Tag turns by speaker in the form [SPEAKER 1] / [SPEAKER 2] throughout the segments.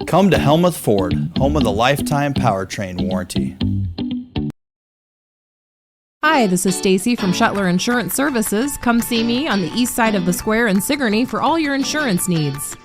[SPEAKER 1] Come to Helmuth Ford, home of the lifetime powertrain warranty.
[SPEAKER 2] Hi, this is Stacy from Shuttler Insurance Services. Come see me on the east side of the square in Sigourney for all your insurance needs.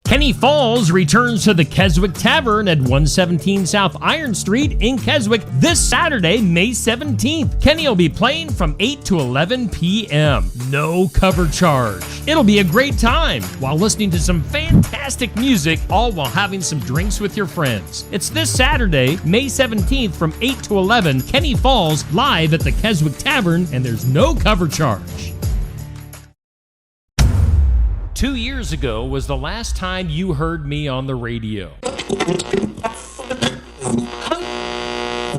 [SPEAKER 3] Kenny Falls returns to the Keswick Tavern at 117 South Iron Street in Keswick this Saturday, May 17th. Kenny will be playing from 8 to 11 p.m. No cover charge. It'll be a great time while listening to some fantastic music, all while having some drinks with your friends. It's this Saturday, May 17th from 8 to 11, Kenny Falls live at the Keswick Tavern, and there's no cover charge. 2 years ago was the last time you heard me on the radio.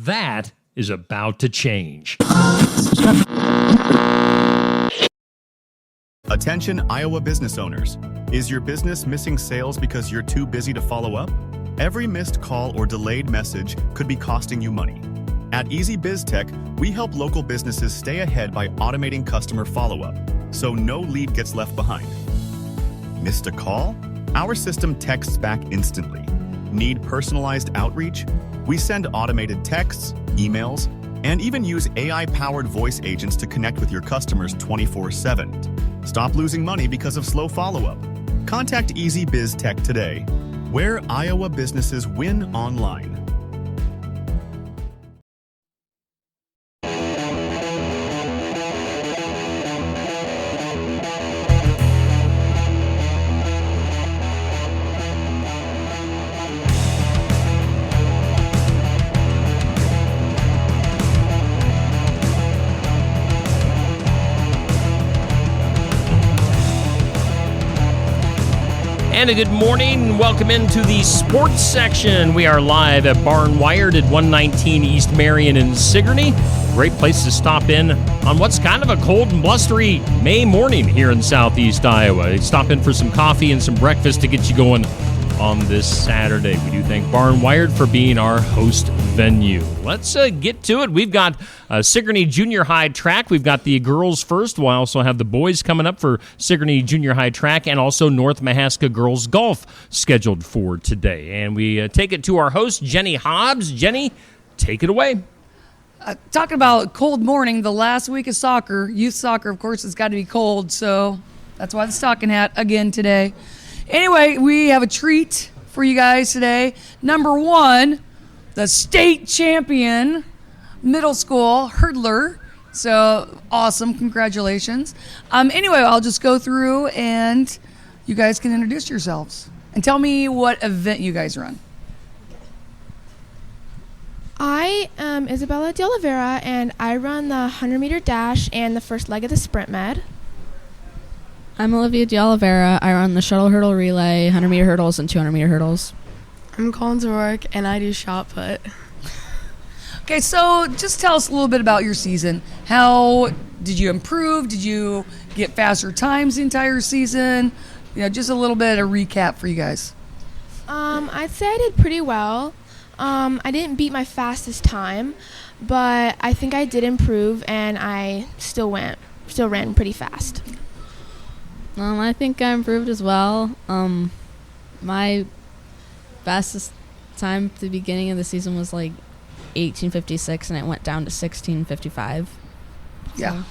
[SPEAKER 3] That is about to change.
[SPEAKER 4] Attention Iowa business owners. Is your business missing sales because you're too busy to follow up? Every missed call or delayed message could be costing you money. At Easy Biz Tech, we help local businesses stay ahead by automating customer follow-up, so no lead gets left behind. Missed a call? Our system texts back instantly. Need personalized outreach? We send automated texts, emails, and even use AI-powered voice agents to connect with your customers 24/7. Stop losing money because of slow follow-up. Contact Easy Biz Tech today, where Iowa businesses win online.
[SPEAKER 3] And a good morning. Welcome into the sports section. We are live at Barn Wired at 119 East Marion in Sigourney. Great place to stop in on what's kind of a cold and blustery May morning here in southeast Iowa. Stop in for some coffee and some breakfast to get you going on this Saturday. We do thank Barn Wired for being our host venue. Let's get to it. We've got Sigourney Junior High track. We've got the girls first. We'll also have the boys coming up for Sigourney Junior High track, and also North Mahaska girls golf scheduled for today. And we take it to our host, Jenny Hobbs. Jenny, take it away.
[SPEAKER 5] Talking about cold morning, the last week of soccer, youth soccer, of course, it's got to be cold, so that's why the stocking hat again today. Anyway, we have a treat for you guys today. Number one, the state champion middle school hurdler. So awesome. Congratulations. Anyway, I'll just go through and you guys can introduce yourselves and tell me what event you guys run.
[SPEAKER 6] I am Isabella De Oliveira, and I run the 100-meter dash and the first leg of the sprint med.
[SPEAKER 7] I'm Olivia De Oliveira. I run the shuttle hurdle relay, 100-meter hurdles, and 200-meter hurdles.
[SPEAKER 8] I'm Collins O'Rourke, and I do shot put.
[SPEAKER 5] Okay, so just tell us a little bit about your season. How did you improve? Did you get faster times the entire season? You know, just a little bit of a recap for you guys.
[SPEAKER 6] I'd say I did pretty well. I didn't beat my fastest time, but I think I did improve, and I still ran pretty fast.
[SPEAKER 7] I think I improved as well. My fastest time at the beginning of the season was like 18:56, and it went down to 16:55.
[SPEAKER 5] Yeah.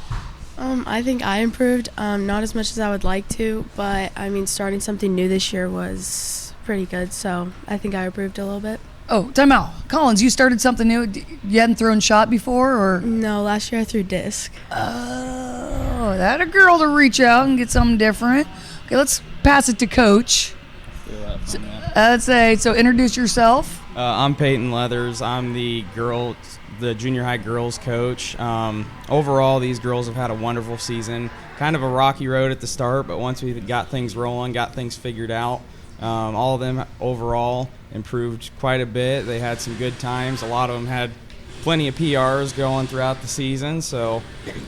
[SPEAKER 8] I think I improved, not as much as I would like to, but I mean, starting something new this year was pretty good, so I think I improved a little bit.
[SPEAKER 5] Oh, time out. Collins, you started something new. You hadn't thrown shot before, or?
[SPEAKER 8] No, last year I threw disc.
[SPEAKER 5] Oh, that a girl to reach out and get something different. Okay, let's pass it to Coach. Let's say, so introduce yourself.
[SPEAKER 9] I'm Peyton Leathers. I'm the junior high girls coach. Overall, these girls have had a wonderful season. Kind of a rocky road at the start, but once we got things rolling, got things figured out, all of them overall improved quite a bit. They had some good times. A lot of them had plenty of PRs going throughout the season. So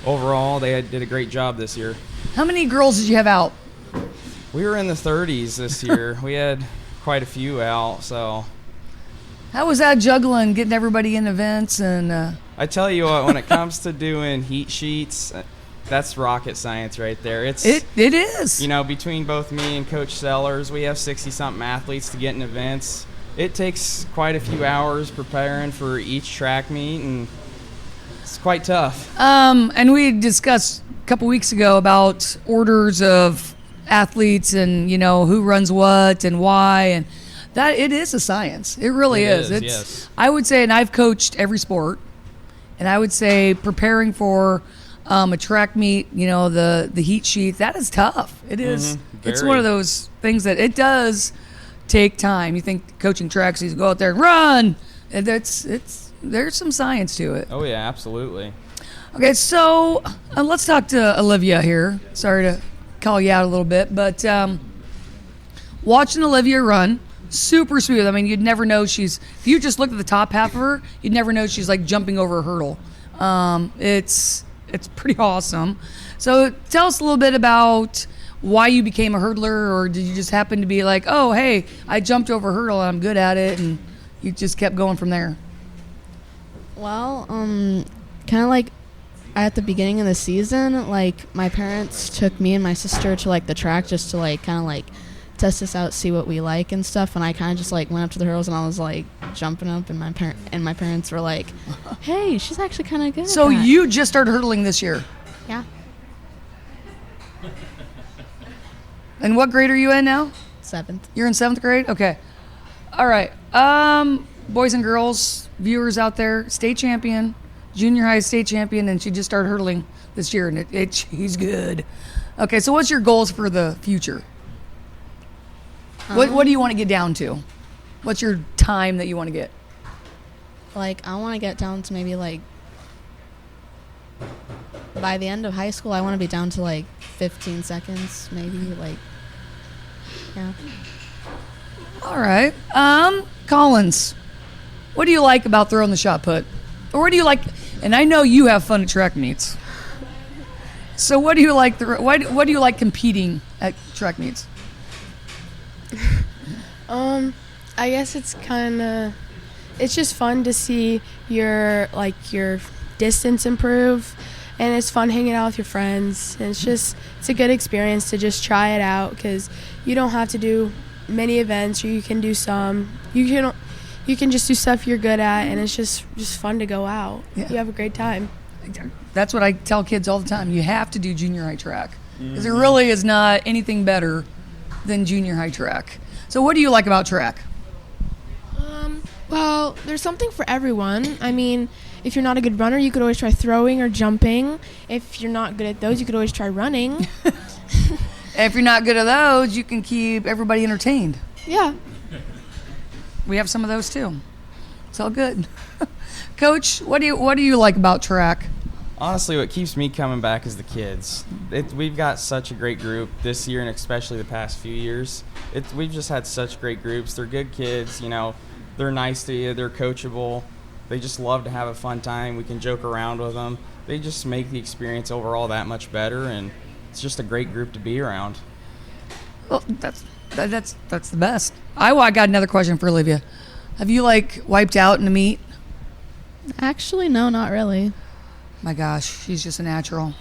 [SPEAKER 9] overall, they did a great job this year.
[SPEAKER 5] How many girls did you have out?
[SPEAKER 9] We were in the 30s this year. We had quite a few out. So
[SPEAKER 5] how was that juggling, getting everybody in events? And
[SPEAKER 9] I tell you what, when it comes to doing heat sheets, That's rocket science right there.
[SPEAKER 5] It is.
[SPEAKER 9] You know, between both me and Coach Sellers, we have 60-something athletes to get in events. It takes quite a few hours preparing for each track meet, and it's quite tough.
[SPEAKER 5] And we discussed a couple weeks ago about orders of athletes and, you know, who runs what and why, and that it is a science. It really is. It's,
[SPEAKER 9] yes.
[SPEAKER 5] I would say, and I've coached every sport, and I would say preparing for a track meet, you know, the heat sheet, that is tough. It is. It's one of those things that it does take time. You think coaching tracks, you go out there and run. And there's some science to it.
[SPEAKER 9] Oh, yeah, absolutely.
[SPEAKER 5] Okay, so let's talk to Olivia here. Sorry to call you out a little bit, but watching Olivia run, super smooth. I mean, you'd never know if you just looked at the top half of her, you'd never know she's like jumping over a hurdle. It's pretty awesome. So tell us a little bit about why you became a hurdler, or did you just happen to be like, oh, hey, I jumped over a hurdle and I'm good at it, and you just kept going from there?
[SPEAKER 7] Well, kind of like at the beginning of the season, like my parents took me and my sister to like the track just to like kind of like test us out, see what we like and stuff. And I kind of just like went up to the hurdles and I was like jumping up, and my parents were like, "Hey, she's actually kind of good."
[SPEAKER 5] So
[SPEAKER 7] at that.
[SPEAKER 5] you just started hurdling this year?
[SPEAKER 7] Yeah.
[SPEAKER 5] And what grade are you in now?
[SPEAKER 7] 7th.
[SPEAKER 5] You're in 7th grade? Okay. All right. Boys and girls, viewers out there, state champion, junior high state champion, and she just started hurdling this year, and she's good. Okay, so what's your goals for the future? What do you want to get down to? What's your time that you want to get?
[SPEAKER 7] Like, I want to get down to maybe like by the end of high school, I want to be down to like 15 seconds, maybe, like, yeah.
[SPEAKER 5] All right. Collins, what do you like about throwing the shot put? Or what do you like? And I know you have fun at track meets. So what do you like? What do you like competing at track meets?
[SPEAKER 8] I guess it's it's just fun to see your distance improve, and it's fun hanging out with your friends, and it's a good experience to just try it out, because you don't have to do many events, or you can do some. You can just do stuff you're good at, and it's just fun to go out. Yeah. You have a great time.
[SPEAKER 5] That's what I tell kids all the time. You have to do junior high track, because there really is not anything better than junior high track. So what do you like about track?
[SPEAKER 6] Well, there's something for everyone. I mean, if you're not a good runner, you could always try throwing or jumping. If you're not good at those, you could always try running.
[SPEAKER 5] If you're not good at those, you can keep everybody entertained.
[SPEAKER 6] Yeah.
[SPEAKER 5] We have some of those too. It's all good. Coach, what do you like about track?
[SPEAKER 9] Honestly, what keeps me coming back is the kids. We've got such a great group this year, and especially the past few years. We've just had such great groups. They're good kids, you know. They're nice to you. They're coachable. They just love to have a fun time. We can joke around with them. They just make the experience overall that much better, and it's just a great group to be around.
[SPEAKER 5] Well, that's the best. I got another question for Olivia. Have you wiped out in a meet?
[SPEAKER 7] Actually, no, not really.
[SPEAKER 5] My gosh, she's just a natural.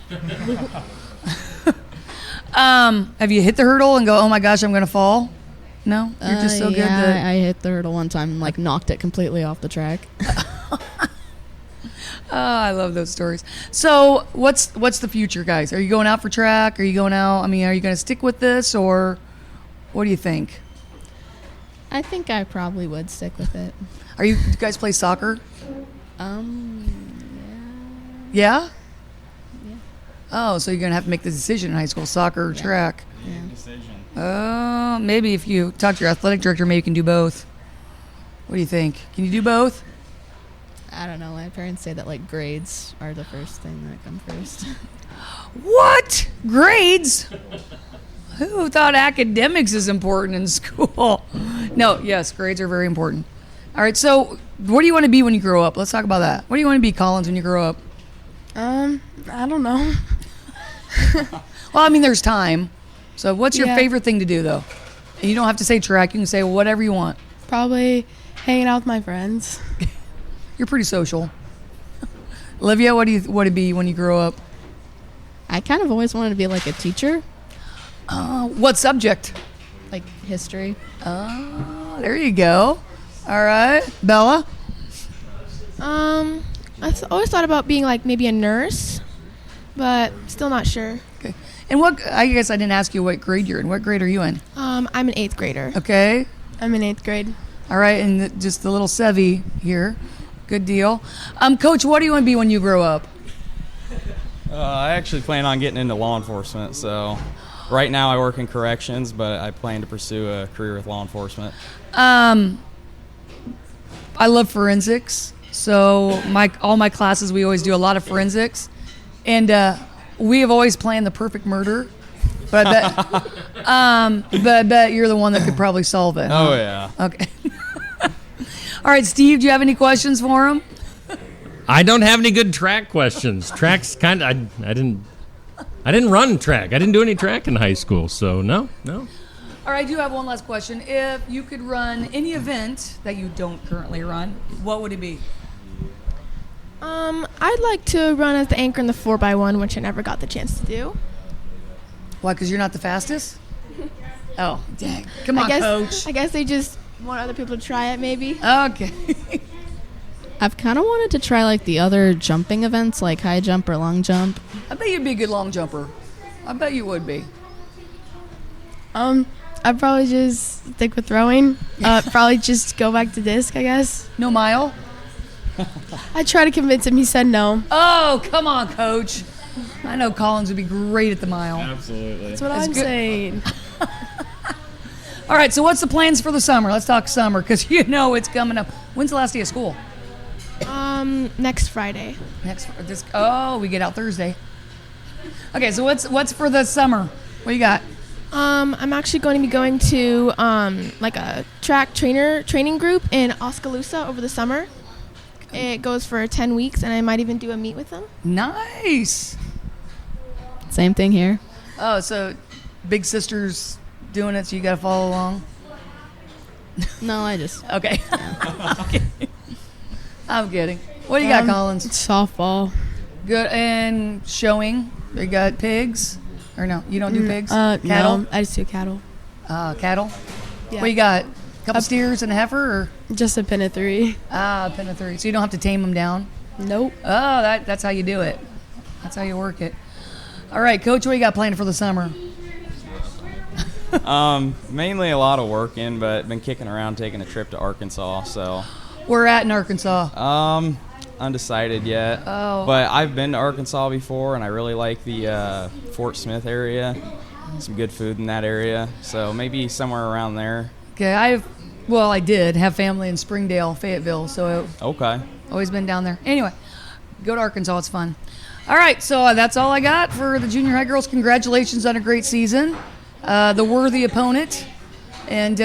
[SPEAKER 5] Have you hit the hurdle and go, oh my gosh, I'm gonna fall? No, you're just so good.
[SPEAKER 7] Yeah, I hit the hurdle one time and knocked it completely off the track.
[SPEAKER 5] Oh, I love those stories. So what's the future, guys? Are you going out for track? Are you going out? I mean, are you going to stick with this, or what do you think?
[SPEAKER 7] I think I probably would stick with it.
[SPEAKER 5] Do you guys play soccer?
[SPEAKER 7] Yeah.
[SPEAKER 5] Yeah? Oh, so you're going to have to make the decision in high school, soccer or track.
[SPEAKER 7] Yeah.
[SPEAKER 5] Oh, maybe if you talk to your athletic director, maybe you can do both. What do you think? Can you do both?
[SPEAKER 7] I don't know. My parents say that grades are the first thing that come first.
[SPEAKER 5] What? Grades? Who thought academics is important in school? No, yes, grades are very important. All right, so what do you want to be when you grow up? Let's talk about that. What do you want to be, Collins, when you grow up?
[SPEAKER 8] I don't know.
[SPEAKER 5] Well, I mean, there's time. So what's your favorite thing to do, though? And you don't have to say track. You can say whatever you want.
[SPEAKER 8] Probably hanging out with my friends.
[SPEAKER 5] You're pretty social. Olivia, what do you want to be when you grow up?
[SPEAKER 7] I kind of always wanted to be like a teacher,
[SPEAKER 5] What subject?
[SPEAKER 7] like history.
[SPEAKER 5] Oh, there you go. All right. Bella?
[SPEAKER 6] Always thought about being like maybe a nurse, but still not sure.
[SPEAKER 5] Okay. And I guess I didn't ask you what grade you're in. What grade are you in?
[SPEAKER 6] I'm an 8th grader.
[SPEAKER 5] Okay.
[SPEAKER 8] I'm in 8th grade.
[SPEAKER 5] All right. And just the little Sevy here. Good deal. Coach, what do you want to be when you grow up?
[SPEAKER 9] I actually plan on getting into law enforcement, so right now I work in corrections, but I plan to pursue a career with law enforcement.
[SPEAKER 5] I love forensics. So all my classes, we always do a lot of forensics. And we have always planned the perfect murder. But I bet you're the one that could probably solve it.
[SPEAKER 9] Oh, yeah.
[SPEAKER 5] Okay. All right, Steve, do you have any questions for him?
[SPEAKER 3] I don't have any good track questions. Track's kind of I didn't run track. I didn't do any track in high school, so no.
[SPEAKER 5] All right, I do have one last question. If you could run any event that you don't currently run, what would it be?
[SPEAKER 6] I'd like to run as the anchor in the 4x1, which I never got the chance to do.
[SPEAKER 5] Why, because you're not the fastest? Oh, dang. Come on, Coach.
[SPEAKER 6] I guess they just want other people to try it, maybe.
[SPEAKER 5] Okay.
[SPEAKER 7] I've kind of wanted to try like the other jumping events, like high jump or long jump.
[SPEAKER 5] I bet you'd be a good long jumper. I bet you would be.
[SPEAKER 8] I'd probably just stick with throwing. Probably just go back to disc, I guess.
[SPEAKER 5] No mile?
[SPEAKER 8] I tried to convince him. He said no.
[SPEAKER 5] Oh, come on, Coach. I know Collins would be great at the mile.
[SPEAKER 9] Absolutely.
[SPEAKER 8] That's what
[SPEAKER 5] That's
[SPEAKER 8] I'm
[SPEAKER 5] good.
[SPEAKER 8] saying.
[SPEAKER 5] All right, so what's the plans for the summer? Let's talk summer, because you know it's coming up. When's the last day of school?
[SPEAKER 6] Next Friday.
[SPEAKER 5] We get out Thursday. Okay, so what's for the summer? What you got?
[SPEAKER 6] I'm actually going to be going to like a track training group in Oskaloosa over the summer. It goes for 10 weeks, and I might even do a meet with them.
[SPEAKER 5] Nice.
[SPEAKER 7] Same thing here.
[SPEAKER 5] Oh, so big sister's doing it, so you got to follow along?
[SPEAKER 7] No, I just
[SPEAKER 5] Okay. I'm kidding. What do you got, Collins?
[SPEAKER 8] Softball.
[SPEAKER 5] Good. And showing. You got pigs? Or no, you don't do pigs?
[SPEAKER 8] Cattle? No, I just do cattle.
[SPEAKER 5] Cattle?
[SPEAKER 8] Yeah.
[SPEAKER 5] What you got? Couple steers and a heifer? Or?
[SPEAKER 8] Just a pin of 3.
[SPEAKER 5] A pin of 3. So you don't have to tame them down?
[SPEAKER 8] Nope.
[SPEAKER 5] Oh, that's how you do it. That's how you work it. All right, Coach, what you got planned for the summer?
[SPEAKER 9] Mainly a lot of working, but been kicking around taking a trip to Arkansas, so.
[SPEAKER 5] We're at in Arkansas.
[SPEAKER 9] Undecided yet.
[SPEAKER 5] Oh.
[SPEAKER 9] But I've been to Arkansas before, and I really like the Fort Smith area. Some good food in that area, so maybe somewhere around there.
[SPEAKER 5] Okay, I did have family in Springdale, Fayetteville, so
[SPEAKER 9] Okay.
[SPEAKER 5] always been down there. Anyway, go to Arkansas, it's fun. All right, so that's all I got for the junior high girls. Congratulations on a great season. The worthy opponent, and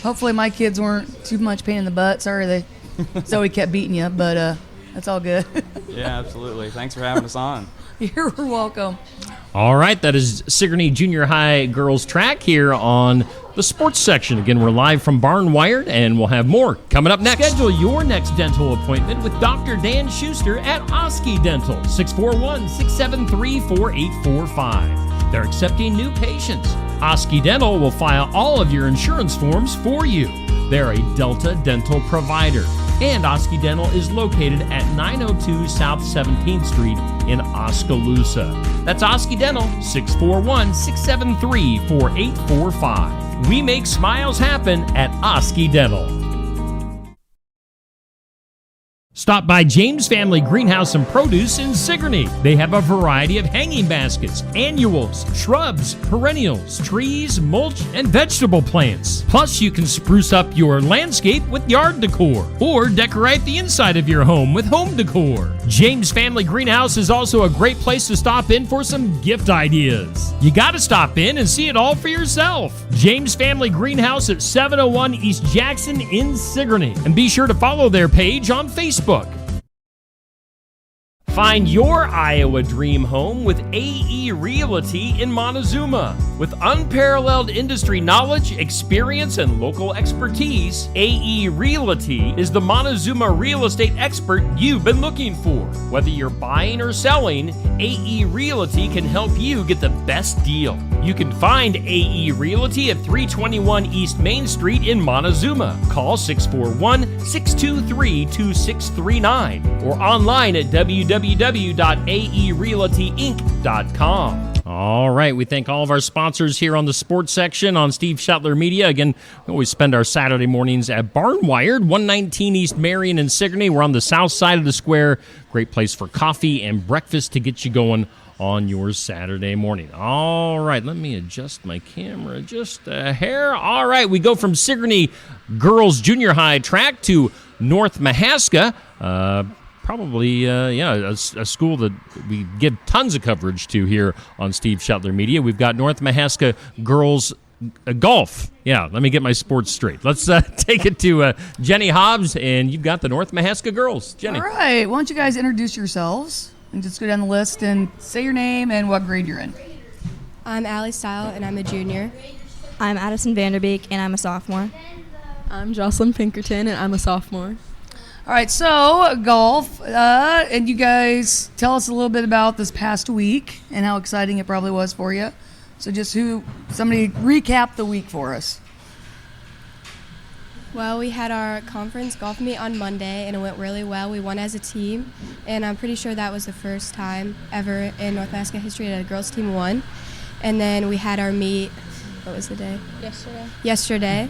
[SPEAKER 5] hopefully my kids weren't too much pain in the butt. Sorry Zoe kept beating you, but that's all good.
[SPEAKER 9] Yeah, absolutely. Thanks for having us on.
[SPEAKER 5] You're welcome.
[SPEAKER 3] All right, that is Sigourney Junior High girls track here on the sports section. Again, we're live from Barn Wired, and we'll have more coming up next. Schedule your next dental appointment with Dr. Dan Schuster at Oski Dental, 641-673-4845. They're accepting new patients. Oski Dental will file all of your insurance forms for you. They're a Delta dental provider. And Oski Dental is located at 902 South 17th Street in Oskaloosa. That's Oski Dental, 641-673-4845. We make smiles happen at Oski Dental. Stop by James Family Greenhouse and Produce in Sigourney. They have a variety of hanging baskets, annuals, shrubs, perennials, trees, mulch, and vegetable plants. Plus, you can spruce up your landscape with yard decor or decorate the inside of your home with home decor. James Family Greenhouse is also a great place to stop in for some gift ideas. You gotta stop in and see it all for yourself. James Family Greenhouse at 701 East Jackson in Sigourney. And be sure to follow their page on Facebook. Find your Iowa dream home with AE Realty in Montezuma. With unparalleled industry knowledge, experience, and local expertise, AE Realty is the Montezuma real estate expert you've been looking for. Whether you're buying or selling, AE Realty can help you get the best deal. You can find AE Realty at 321 East Main Street in Montezuma. Call 641-623-2639 or online at www.aerealtyinc.com. All right, we thank all of our sponsors here on the sports section on Steve Shetler Media. Again, we always spend our Saturday mornings at Barnwired, 119 East Marion in Sigourney. We're on the south side of the square. Great place for coffee and breakfast to get you going on your Saturday morning. All right, let me adjust my camera just a hair. All right, we go from Sigourney Girls Junior High track to North Mahaska. Probably, a school that we give tons of coverage to here on Steve Shetler Media. We've got North Mahaska Girls Golf. Yeah, let me get my sports straight. Let's take it to Jenny Hobbs, and you've got the North Mahaska Girls. Jenny.
[SPEAKER 5] All right, why don't you guys introduce yourselves and just go down the list and say your name and what grade you're in.
[SPEAKER 10] I'm Allie Style, and I'm a junior.
[SPEAKER 11] I'm Addison Vanderbeek, and I'm a sophomore.
[SPEAKER 12] I'm Jocelyn Pinkerton, and I'm a sophomore.
[SPEAKER 5] All right, so golf, and you guys tell us a little bit about this past week and how exciting it probably was for you. So somebody recap the week for us.
[SPEAKER 10] Well, we had our conference golf meet on Monday, and it went really well. We won as a team, and I'm pretty sure that was the first time ever in North Mahaska history that a girls team won. And then we had our meet, what was the day? Yesterday.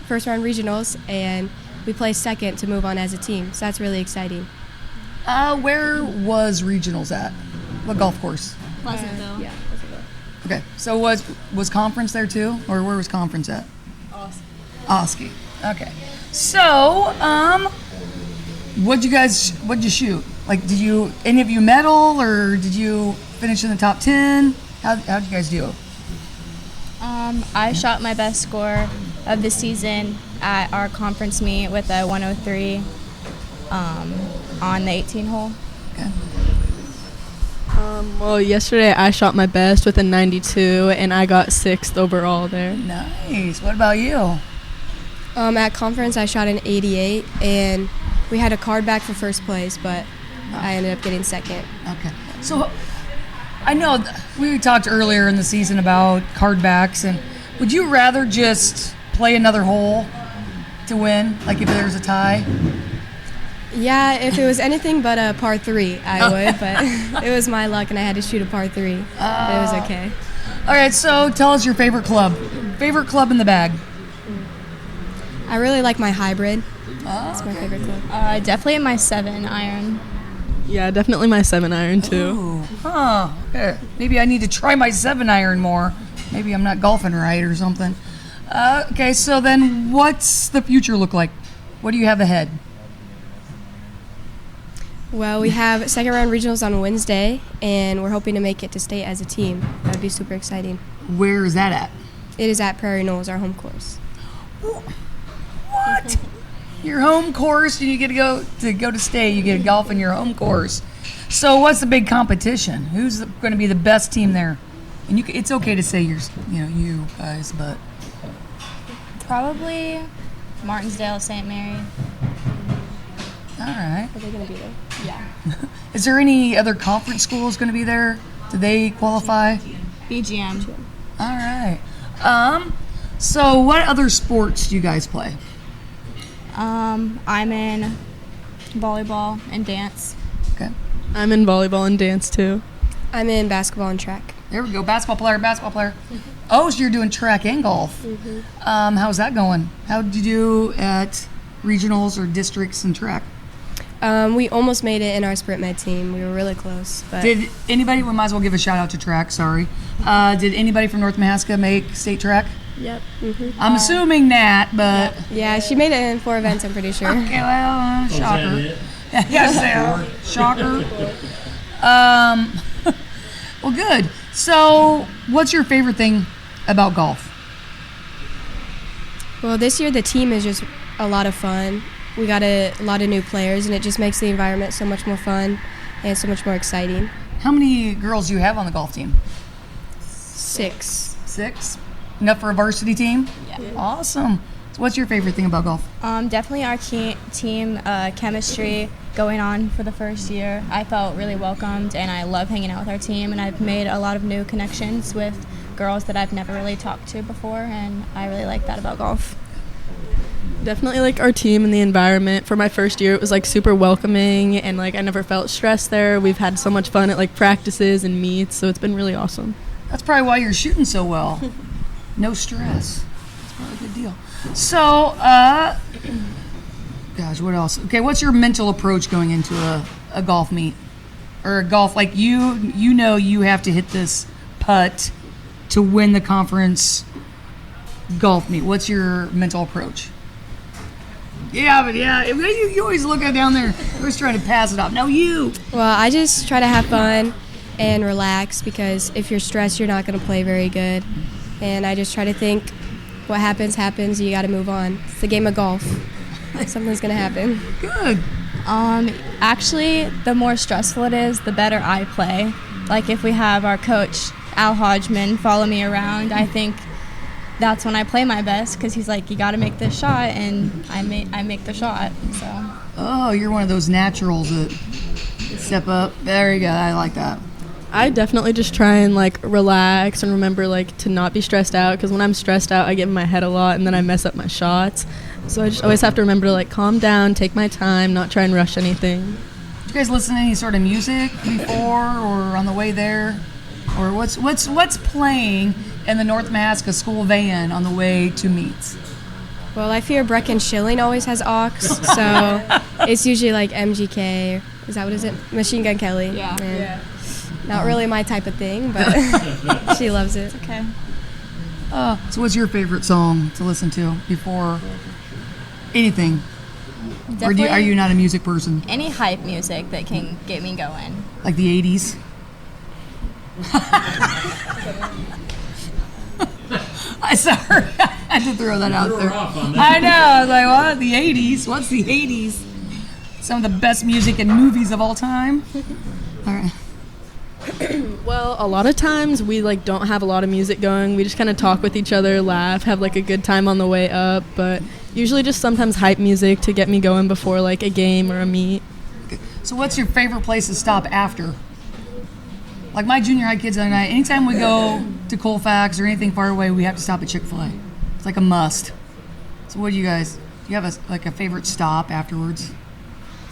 [SPEAKER 10] First round regionals, and we placed second to move on as a team, so that's really exciting.
[SPEAKER 5] Where was regionals at? What golf course?
[SPEAKER 11] Pleasantville.
[SPEAKER 10] Yeah, Pleasantville.
[SPEAKER 5] Okay, so was conference there too, or where was conference at? Oski. Okay. So, what'd you shoot? Like, any of you medal, or did you finish in the top 10? How'd you guys do?
[SPEAKER 11] I shot my best score of the season at our conference meet with a 103 on the 18 hole.
[SPEAKER 5] Okay.
[SPEAKER 12] Well, yesterday I shot my best with a 92, and I got 6th overall there.
[SPEAKER 5] Nice. What about you?
[SPEAKER 10] At conference, I shot an 88, and we had a card back for first place, but I ended up getting second.
[SPEAKER 5] Okay. So, I know we talked earlier in the season about card backs, and would you rather just play another hole to win, like if there's a tie?
[SPEAKER 10] Yeah, if it was anything but a par 3, I would, but it was my luck, and I had to shoot a par 3. But it was okay.
[SPEAKER 5] All right, so tell us your favorite club. Favorite club in the bag.
[SPEAKER 10] I really like my hybrid. That's my favorite club.
[SPEAKER 11] Definitely my 7-iron.
[SPEAKER 12] Yeah, definitely my 7-iron too.
[SPEAKER 5] Okay. Maybe I need to try my 7-iron more. Maybe I'm not golfing right or something. Okay, so then what's the future look like? What do you have ahead?
[SPEAKER 10] Well, we have second round regionals on Wednesday, and we're hoping to make it to state as a team. That would be super exciting.
[SPEAKER 5] Where is that at?
[SPEAKER 10] It is at Prairie Knolls, our home course.
[SPEAKER 5] What? Your home course, and you get to go to state. You get to golf in your home course. So, what's the big competition? Who's going to be the best team there? And it's okay to say you guys, but
[SPEAKER 11] Probably Martinsdale, St. Mary.
[SPEAKER 5] all right.
[SPEAKER 10] Are they going to be there?
[SPEAKER 11] Yeah.
[SPEAKER 5] Is there any other conference schools going to be there? Do they qualify?
[SPEAKER 11] BGM.
[SPEAKER 5] All right. So, what other sports do you guys play?
[SPEAKER 11] I'm in volleyball and dance.
[SPEAKER 5] Okay.
[SPEAKER 12] I'm in volleyball and dance too.
[SPEAKER 10] I'm in basketball and track.
[SPEAKER 5] There we go. Basketball player. Mm-hmm. Oh, so you're doing track and golf.
[SPEAKER 10] Mm-hmm.
[SPEAKER 5] How's that going? How did you do at regionals or districts and track?
[SPEAKER 10] We almost made it in our sprint med team. We were really close. But
[SPEAKER 5] Did anybody, we might as well give a shout out to track, sorry. Did anybody from North Mahaska make state track?
[SPEAKER 10] Yep. Mm-hmm.
[SPEAKER 5] I'm assuming Nat, but.
[SPEAKER 10] Yeah, she made it in 4 events, I'm pretty sure.
[SPEAKER 5] Okay, well, shocker. Yes, shocker. Well, good. So, what's your favorite thing about golf?
[SPEAKER 10] Well, this year the team is just a lot of fun. We got a lot of new players, and it just makes the environment so much more fun. and so much more exciting.
[SPEAKER 5] How many girls do you have on the golf team?
[SPEAKER 10] 6.
[SPEAKER 5] 6? Enough for a varsity team?
[SPEAKER 11] Yeah.
[SPEAKER 5] Awesome. So what's your favorite thing about golf?
[SPEAKER 11] Definitely our team chemistry going on for the first year. I felt really welcomed, and I love hanging out with our team, and I've made a lot of new connections with girls that I've never really talked to before, and I really like that about golf.
[SPEAKER 12] Definitely like our team and the environment. For my first year, it was like super welcoming, and like I never felt stressed there. We've had so much fun at like practices and meets, so it's been really awesome.
[SPEAKER 5] That's probably why you're shooting so well. No stress. That's probably a good deal. So, gosh, what else? Okay, what's your mental approach going into a golf meet? Or a golf, like you know you have to hit this putt to win the conference golf meet. What's your mental approach? Yeah, you always look at down there. You're always trying to pass it off. No, you.
[SPEAKER 10] Well, I just try to have fun and relax, because if you're stressed, you're not going to play very good. And I just try to think, what happens, you got to move on. It's the game of golf. Something's going to happen.
[SPEAKER 5] Good.
[SPEAKER 11] Actually, the more stressful it is, the better I play. Like if we have our coach, Al Hodgman, follow me around, I think that's when I play my best, because he's like, you got to make this shot, and I make the shot. So.
[SPEAKER 5] Oh, you're one of those naturals that step up. There you go. I like that.
[SPEAKER 12] I definitely just try and like relax and remember like to not be stressed out, because when I'm stressed out, I get in my head a lot and then I mess up my shots. So I just always have to remember to like calm down, take my time, not try and rush anything.
[SPEAKER 5] Did you guys listen to any sort of music before or on the way there? Or what's playing in the North Mahaska school van on the way to meets?
[SPEAKER 10] Well, I fear Brecken Schilling always has aux, so it's usually like MGK. Is that what is it? Machine Gun Kelly.
[SPEAKER 11] Yeah.
[SPEAKER 10] Not really my type of thing, but she loves it.
[SPEAKER 11] Okay.
[SPEAKER 5] So what's your favorite song to listen to before anything? Or are you not a music person?
[SPEAKER 11] Any hype music that can get me going.
[SPEAKER 5] Like the 80s? I sorry. I had to throw that out there. I know. I was like, what? The 80s? What's the 80s? Some of the best music and movies of all time. All right.
[SPEAKER 12] Well, a lot of times we like don't have a lot of music going. We just kind of talk with each other, laugh, have like a good time on the way up, but usually just sometimes hype music to get me going before like a game or a meet.
[SPEAKER 5] So what's your favorite place to stop after? Like my junior high kids, anytime we go to Colfax or anything far away, we have to stop at Chick-fil-A. It's like a must. So what do you guys, do you have a favorite stop afterwards?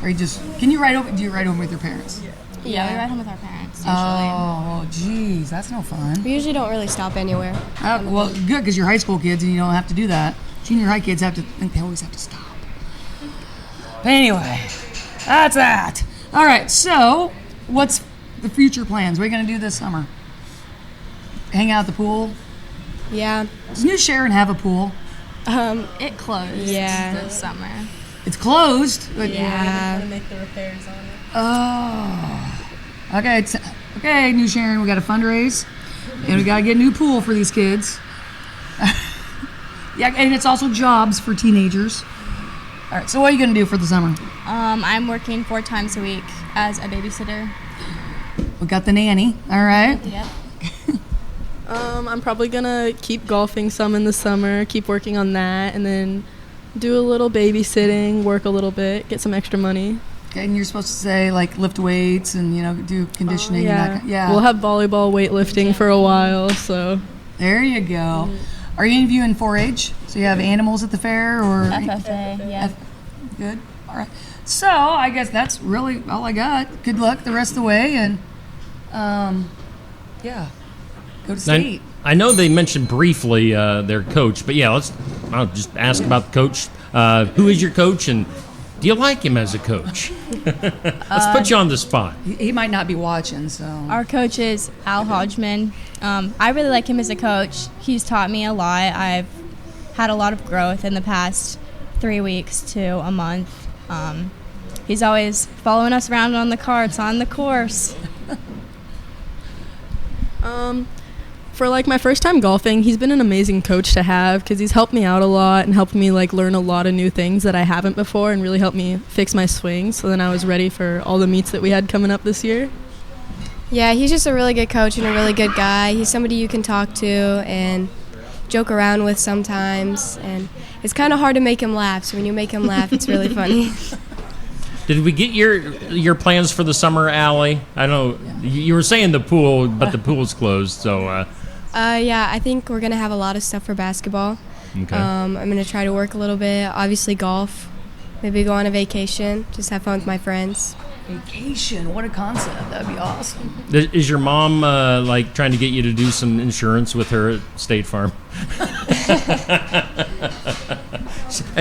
[SPEAKER 5] Or you just, do you ride home with your parents?
[SPEAKER 11] Yeah, we ride home with our parents usually.
[SPEAKER 5] Oh, geez, that's no fun.
[SPEAKER 10] We usually don't really stop anywhere.
[SPEAKER 5] Well, good, because you're high school kids and you don't have to do that. Junior high kids they always have to stop. But anyway, that's that. All right, so what's the future plans? What are you going to do this summer? Hang out at the pool?
[SPEAKER 10] Yeah.
[SPEAKER 5] Does New Sharon have a pool?
[SPEAKER 11] It closed this summer.
[SPEAKER 5] It's closed?
[SPEAKER 10] Yeah.
[SPEAKER 12] To make the repairs on it.
[SPEAKER 5] Oh. Okay, New Sharon, we got to fundraise, and we got to get a new pool for these kids. Yeah, and it's also jobs for teenagers. All right, so what are you going to do for the summer?
[SPEAKER 11] I'm working 4 times a week as a babysitter.
[SPEAKER 5] We got the nanny, all right?
[SPEAKER 11] Yep.
[SPEAKER 12] I'm probably gonna keep golfing some in the summer, keep working on that, and then do a little babysitting, work a little bit, get some extra money.
[SPEAKER 5] Okay, and you're supposed to say, like, lift weights and, do conditioning.
[SPEAKER 12] Yeah.
[SPEAKER 5] And that, yeah.
[SPEAKER 12] We'll have volleyball weightlifting for a while, so.
[SPEAKER 5] There you go. Mm-hmm. Are you interviewing 4-H? So you have animals at the fair? Or
[SPEAKER 11] FFA, yeah.
[SPEAKER 5] Good. All right. So I guess that's really all I got. Good luck the rest of the way, and, yeah, go to state.
[SPEAKER 3] I know they mentioned briefly their coach, but yeah, I'll just ask about the coach. Who is your coach, and do you like him as a coach? Let's put you on the spot.
[SPEAKER 5] He might not be watching, so.
[SPEAKER 11] Our coach is Al Hodgman. I really like him as a coach. He's taught me a lot. I've had a lot of growth in the past 3 weeks to a month. He's always following us around on the carts on the course.
[SPEAKER 12] for like my first time golfing, he's been an amazing coach to have because he's helped me out a lot and helped me like learn a lot of new things that I haven't before and really helped me fix my swing. So then I was ready for all the meets that we had coming up this year.
[SPEAKER 10] Yeah, he's just a really good coach and a really good guy. He's somebody you can talk to and joke around with sometimes, and it's kind of hard to make him laugh. So when you make him laugh, it's really funny.
[SPEAKER 3] Did we get your plans for the summer, Allie? I know you were saying the pool, but the pool's closed. So.
[SPEAKER 10] Yeah, I think we're gonna have a lot of stuff for basketball.
[SPEAKER 3] Okay.
[SPEAKER 10] I'm gonna try to work a little bit. Obviously, golf. Maybe go on a vacation. Just have fun with my friends.
[SPEAKER 5] Vacation, what a concept. That'd be awesome.
[SPEAKER 3] Is your mom like trying to get you to do some insurance with her at State Farm?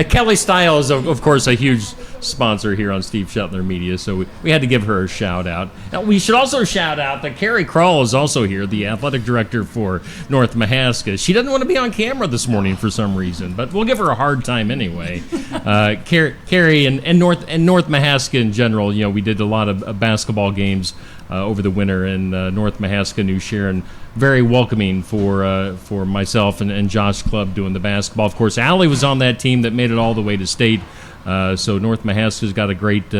[SPEAKER 3] Kelly Style is, of course, a huge sponsor here on Steve Shetler Media, so we had to give her a shout out. Now, we should also shout out that Carrie Kroll is also here, the athletic director for North Mahaska. She doesn't want to be on camera this morning for some reason, but we'll give her a hard time anyway. Carrie and North Mahaska in general, we did a lot of basketball games over the winter, and North Mahaska, New Sharon, very welcoming for myself and Josh Clubb doing the basketball. Of course, Allie was on that team that made it all the way to state. So North Mahaska's got a great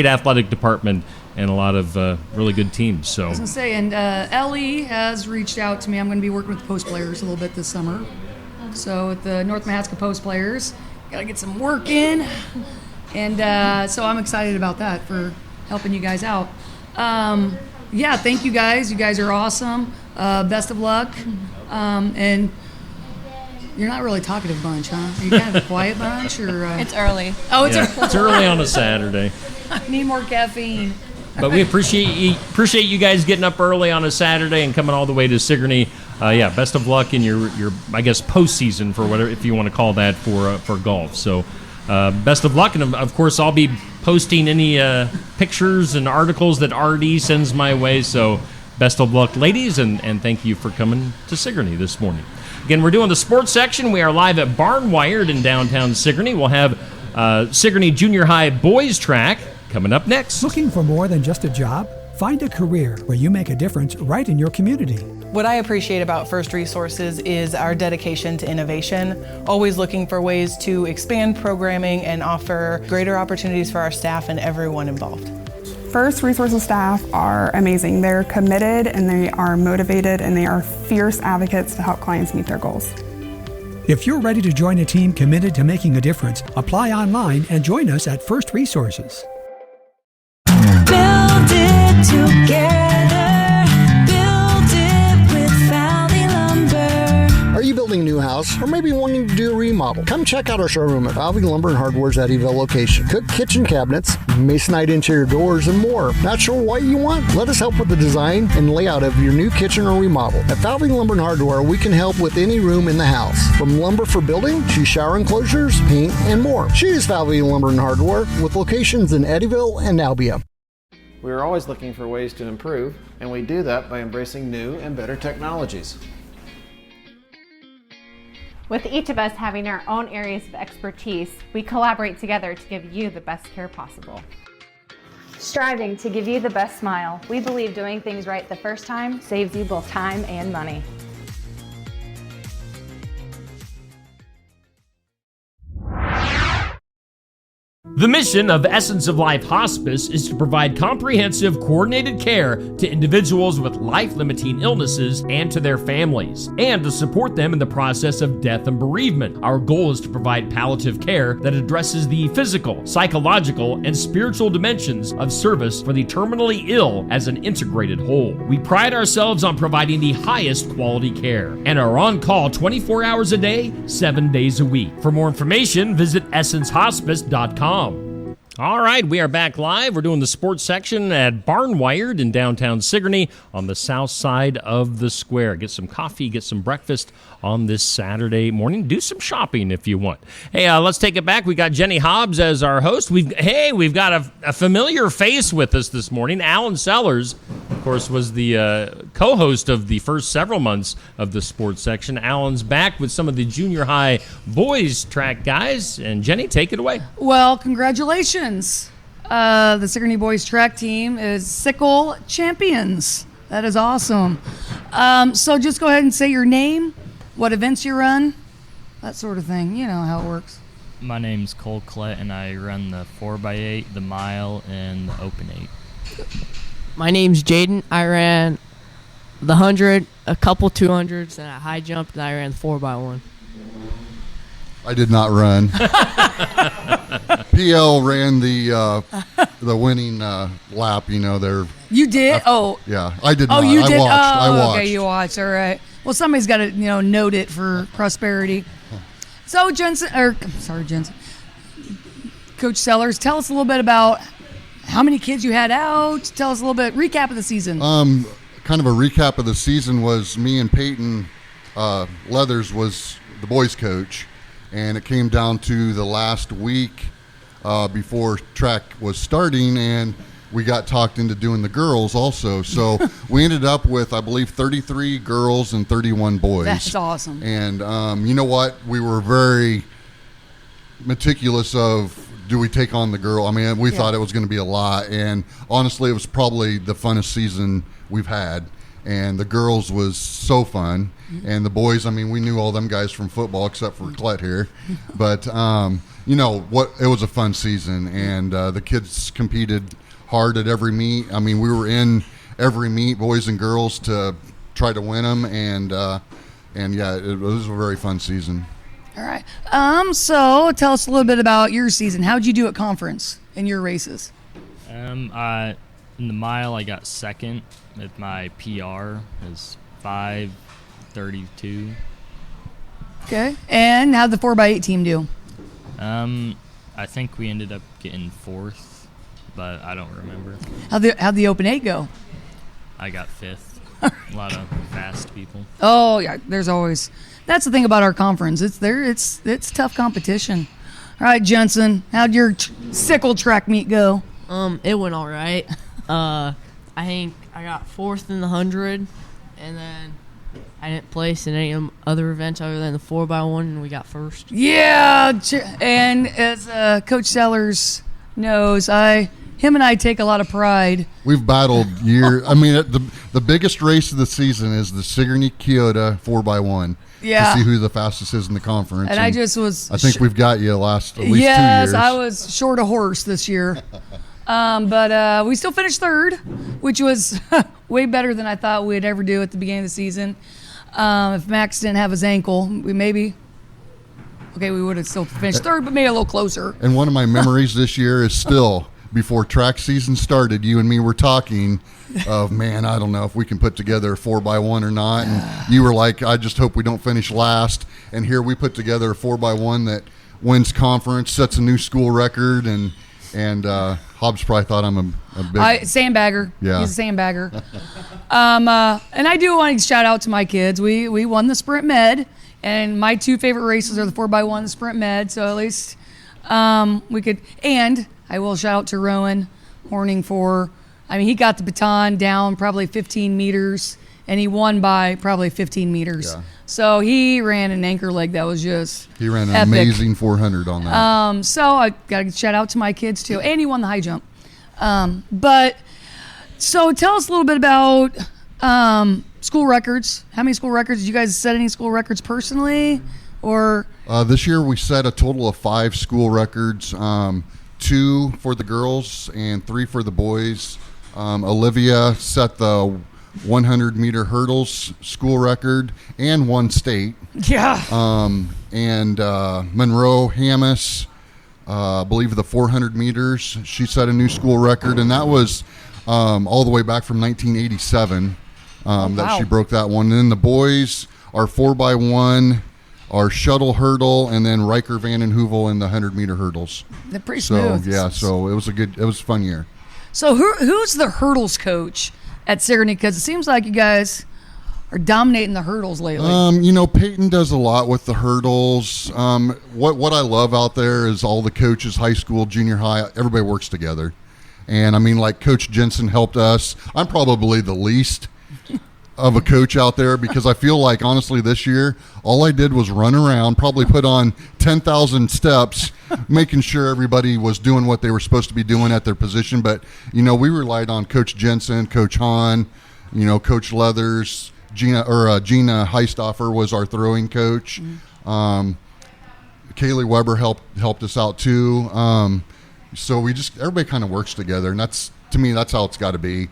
[SPEAKER 3] athletic department and a lot of really good teams. So
[SPEAKER 5] I was going to say, and Ellie has reached out to me. I'm going to be working with the post players a little bit this summer. So with the North Mahaska post players, got to get some work in. And so I'm excited about that for helping you guys out. Yeah, thank you guys. You guys are awesome. Best of luck. And you're not really a talkative bunch, huh? Are you kind of a quiet bunch? Or
[SPEAKER 11] It's early.
[SPEAKER 5] Oh, it's
[SPEAKER 3] yeah, it's early on a Saturday.
[SPEAKER 5] I need more caffeine.
[SPEAKER 3] But we appreciate you guys getting up early on a Saturday and coming all the way to Sigourney. Yeah, best of luck in your I guess postseason for whatever, if you want to call that, for golf. So best of luck, and of course I'll be posting any pictures and articles that RD sends my way. So best of luck, ladies, and thank you for coming to Sigourney this morning. Again, we're doing the sports section. We are live at Barn Wired in downtown Sigourney. We'll have Sigourney Junior High boys track coming up next.
[SPEAKER 13] Looking for more than just a job? Find a career where you make a difference right in your community.
[SPEAKER 14] What I appreciate about First Resources is our dedication to innovation, always looking for ways to expand programming and offer greater opportunities for our staff and everyone involved.
[SPEAKER 15] First Resources staff are amazing. They're committed and they are motivated and they are fierce advocates to help clients meet their goals.
[SPEAKER 13] If you're ready to join a team committed to making a difference, apply online and join us at First Resources.
[SPEAKER 16] Build it together. Build it with Valley Lumber.
[SPEAKER 17] Are you building a new house or maybe wanting to do a remodel? Come check out our showroom at Valley Lumber and Hardware's Eddyville location. Cook kitchen cabinets, masonite interior doors, and more. Not sure what you want? Let us help with the design and layout of your new kitchen or remodel. At Valley Lumber and Hardware, we can help with any room in the house, from lumber for building to shower enclosures, paint, and more. Choose Valley Lumber and Hardware with locations in Eddyville and Albia.
[SPEAKER 18] We are always looking for ways to improve, and we do that by embracing new and better technologies.
[SPEAKER 19] With each of us having our own areas of expertise, we collaborate together to give you the best care possible.
[SPEAKER 20] Striving to give you the best smile, we believe doing things right the first time saves you both time and money.
[SPEAKER 3] The mission of Essence of Life Hospice is to provide comprehensive, coordinated care to individuals with life-limiting illnesses and to their families, and to support them in the process of death and bereavement. Our goal is to provide palliative care that addresses the physical, psychological, and spiritual dimensions of service for the terminally ill as an integrated whole. We pride ourselves on providing the highest quality care and are on call 24 hours a day, 7 days a week. For more information, visit essencehospice.com. All right, we are back live. We're doing the sports section at Barn Wired in downtown Sigourney on the south side of the square. Get some coffee, get some breakfast on this Saturday morning. Do some shopping if you want. Hey, let's take it back. We got Jenny Hobbs as our host. We've got a familiar face with us this morning. Alan Sellers, of course, was the co-host of the first several months of the sports section. Alan's back with some of the junior high boys track guys. And Jenny, take it away.
[SPEAKER 5] Well, congratulations. The Sigourney boys track team is Sickle champions. That is awesome. So just go ahead and say your name, what events you run, that sort of thing. You know how it works.
[SPEAKER 21] My name's Cole Klett, and I run the 4x8, the mile, and the open 8.
[SPEAKER 22] My name's Jaden. I ran the 100, a couple 200s, and a high jump, and I ran the 4x1.
[SPEAKER 23] I did not run. PL ran the winning lap. You know, they're.
[SPEAKER 5] You did?
[SPEAKER 23] Yeah, I did
[SPEAKER 5] Oh,
[SPEAKER 23] not.
[SPEAKER 5] you
[SPEAKER 23] I
[SPEAKER 5] did?
[SPEAKER 23] watched. I watched.
[SPEAKER 5] Okay, you watched. All right. Well, somebody's got to, note it for prosperity. So, Jensen, Coach Sellers, tell us a little bit about how many kids you had out. Tell us a little bit, recap of the season.
[SPEAKER 23] Kind of a recap of the season was me and Peyton Leathers was the boys' coach, and it came down to the last week before track was starting, and we got talked into doing the girls also. So we ended up with, I believe, 33 girls and 31 boys.
[SPEAKER 5] That's awesome.
[SPEAKER 23] And you know what? We were very meticulous of, do we take on the girl? I mean, we thought it was going to be a lot. And honestly, it was probably the funnest season we've had. And the girls was so fun. And the boys, I mean, we knew all them guys from football except for Klett here. But, it was a fun season. And the kids competed hard at every meet. I mean, we were in every meet, boys and girls, to try to win them. And yeah, it was a very fun season.
[SPEAKER 5] All right. So tell us a little bit about your season. How'd you do at conference in your races?
[SPEAKER 21] In the mile, I got second. With my PR is 5:32.
[SPEAKER 5] Okay. And how'd the 4x8 team do?
[SPEAKER 21] I think we ended up getting fourth, but I don't remember.
[SPEAKER 5] How'd the open 8 go?
[SPEAKER 21] I got fifth. A lot of fast people.
[SPEAKER 5] Oh yeah, that's the thing about our conference. It's tough competition. All right, Jensen, how'd your sickle track meet go?
[SPEAKER 22] It went all right. I think I got fourth in the 100, and then I didn't place in any other events other than the 4x1, and we got first.
[SPEAKER 5] Yeah, and as Coach Sellers knows, him and I take a lot of pride.
[SPEAKER 23] We've battled I mean, the biggest race of the season is the Sigourney Kyoto 4x1.
[SPEAKER 5] Yeah.
[SPEAKER 23] To see who the fastest is in the conference.
[SPEAKER 5] And I just was.
[SPEAKER 23] I think we've got you at least 2 years.
[SPEAKER 5] Yes, I was short a horse this year. But we still finished third, which was way better than I thought we'd ever do at the beginning of the season. If Max didn't have his ankle, we would have still finished third, but maybe a little closer.
[SPEAKER 23] And one of my memories this year is still, before track season started, you and me were talking of, man, I don't know if we can put together a 4x1 or not. And you were like, I just hope we don't finish last. And here we put together a 4x1 that wins conference, sets a new school record, and Hobbs probably thought I'm a big
[SPEAKER 5] sandbagger.
[SPEAKER 23] Yeah.
[SPEAKER 5] He's a sandbagger. And I do want to shout out to my kids. We won the Sprint Med, and my two favorite races are the 4x1 and the Sprint Med. So at least we could. And I will shout out to Rowan Horning he got the baton down probably 15 meters, and he won by probably 15 meters.
[SPEAKER 23] Yeah.
[SPEAKER 5] So he ran an anchor leg that was just
[SPEAKER 23] He ran an
[SPEAKER 5] epic.
[SPEAKER 23] amazing 400 on that.
[SPEAKER 5] So I got to shout out to my kids too. And he won the high jump. So tell us a little bit about school records. How many school records? Did you guys set any school records personally? Or
[SPEAKER 23] this year we set a total of 5 school records, 2 for the girls and 3 for the boys. Olivia set the 100-meter hurdles school record and won state.
[SPEAKER 5] Yeah.
[SPEAKER 23] And Monroe Hammis, I believe the 400 meters, she set a new school record, and that was all the way back from 1987 that she broke that one. And then the boys are 4x1, our shuttle hurdle, and then Riker Van den Heuvel in the 100-meter hurdles.
[SPEAKER 5] They're pretty smooth.
[SPEAKER 23] So yeah, so it was a fun year.
[SPEAKER 5] So who's the hurdles coach at Sigourney? Because it seems like you guys are dominating the hurdles lately.
[SPEAKER 23] Peyton does a lot with the hurdles. What I love out there is all the coaches, high school, junior high, everybody works together. And like Coach Jensen helped us. I'm probably the least of a coach out there because I feel like, honestly, this year, all I did was run around, probably put on 10,000 steps, making sure everybody was doing what they were supposed to be doing at their position. But, we relied on Coach Jensen, Coach Hahn, Coach Leathers, Gina Heistoffer was our throwing coach. Kaylee Weber helped us out too. So everybody kind of works together, and to me that's how it's got to be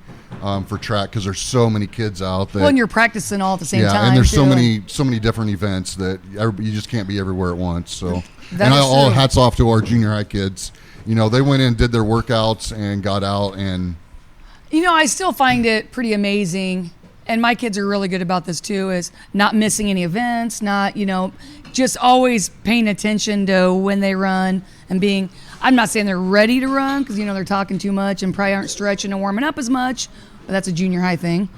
[SPEAKER 23] for track, because there's so many kids out there.
[SPEAKER 5] Well, and you're practicing all at the same time.
[SPEAKER 23] Yeah, and there's
[SPEAKER 5] too.
[SPEAKER 23] so many different events that you just can't be everywhere at once. So,
[SPEAKER 5] all
[SPEAKER 23] hats off to our junior high kids. They went in, did their workouts, and got out. And
[SPEAKER 5] I still find it pretty amazing, and my kids are really good about this too, is not missing any events, not just always paying attention to when they run and being. I'm not saying they're ready to run, because they're talking too much and probably aren't stretching and warming up as much, but that's a junior high thing.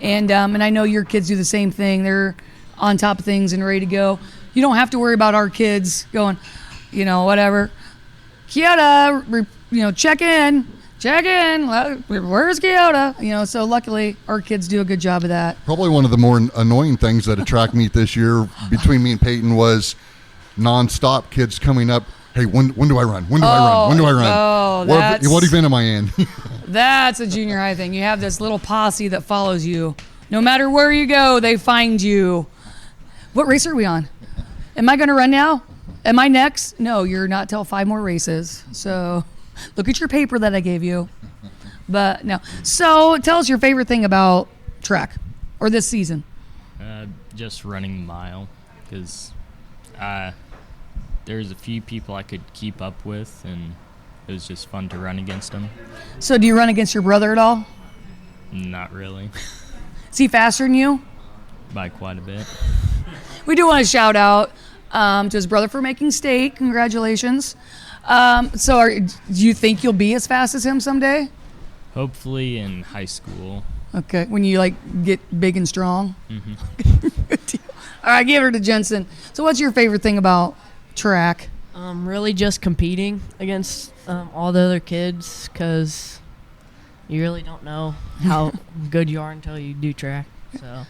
[SPEAKER 5] And I know your kids do the same thing. They're on top of things and ready to go. You don't have to worry about our kids going, whatever. Kyoto, check in. Where's Kyoto? So luckily our kids do a good job of that.
[SPEAKER 23] Probably one of the more annoying things at a track meet this year between me and Peyton was nonstop kids coming up. Hey, when do I run? When do I run? When do I run?
[SPEAKER 5] Oh,
[SPEAKER 23] what event am I in?
[SPEAKER 5] That's a junior high thing. You have this little posse that follows you. No matter where you go, they find you. What race are we on? Am I going to run now? Am I next? No, you're not till 5 more races. So look at your paper that I gave you. But no. So tell us your favorite thing about track or this season.
[SPEAKER 21] Just running the mile, because there's a few people I could keep up with, and it was just fun to run against them.
[SPEAKER 5] So do you run against your brother at all?
[SPEAKER 21] Not really.
[SPEAKER 5] Is he faster than you?
[SPEAKER 21] By quite a bit.
[SPEAKER 5] We do want to shout out to his brother for making state. Congratulations. Do you think you'll be as fast as him someday?
[SPEAKER 21] Hopefully in high school.
[SPEAKER 5] Okay, when you get big and strong.
[SPEAKER 21] Mm-hmm.
[SPEAKER 5] Good deal. All right, give her to Jensen. So what's your favorite thing about track?
[SPEAKER 22] Really just competing against all the other kids, because you really don't know how good you are until you do track. So,